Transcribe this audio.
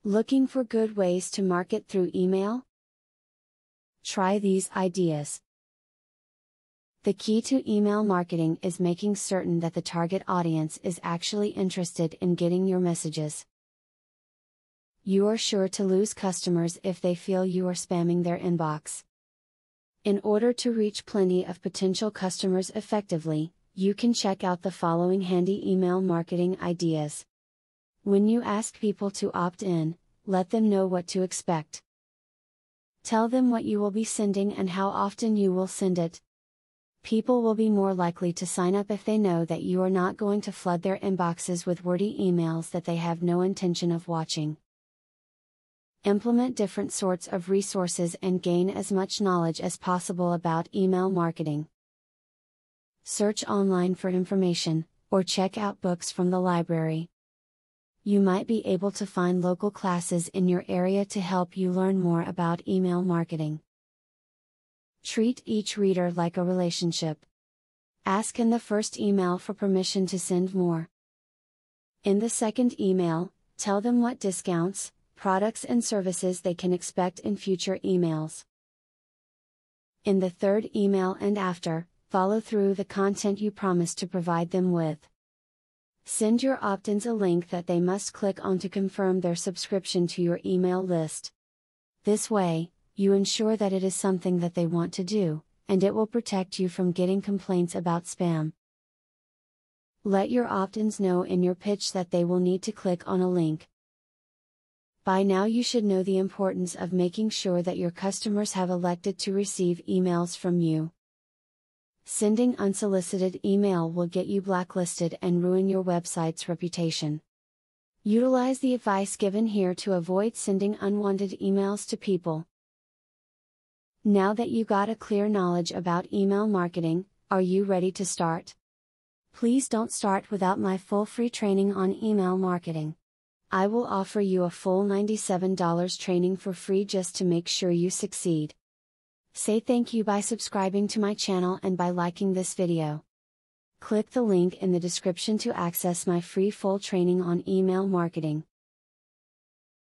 Looking for good ways to market through email? Try these ideas. The key to email marketing is making certain that the target audience is actually interested in getting your messages. You are sure to lose customers if they feel you are spamming their inbox. In order to reach plenty of potential customers effectively, you can check out the following handy email marketing ideas. When you ask people to opt in, let them know what to expect. Tell them what you will be sending and how often you will send it. People will be more likely to sign up if they know that you are not going to flood their inboxes with wordy emails that they have no intention of watching. Implement different sorts of resources and gain as much knowledge as possible about email marketing. Search online for information, or check out books from the library. You might be able to find local classes in your area to help you learn more about email marketing. Treat each reader like a relationship. Ask in the first email for permission to send more. In the second email, tell them what discounts, products and services they can expect in future emails. In the third email and after, follow through the content you promised to provide them with. Send your opt-ins a link that they must click on to confirm their subscription to your email list. This way, you ensure that it is something that they want to do, and it will protect you from getting complaints about spam. Let your opt-ins know in your pitch that they will need to click on a link. By now you should know the importance of making sure that your customers have elected to receive emails from you. Sending unsolicited email will get you blacklisted and ruin your website's reputation. Utilize the advice given here to avoid sending unwanted emails to people. Now that you got a clear knowledge about email marketing, are you ready to start? Please don't start without my full free training on email marketing. I will offer you a full $97 training for free just to make sure you succeed. Say thank you by subscribing to my channel and by liking this video. Click the link in the description to access my free full training on email marketing.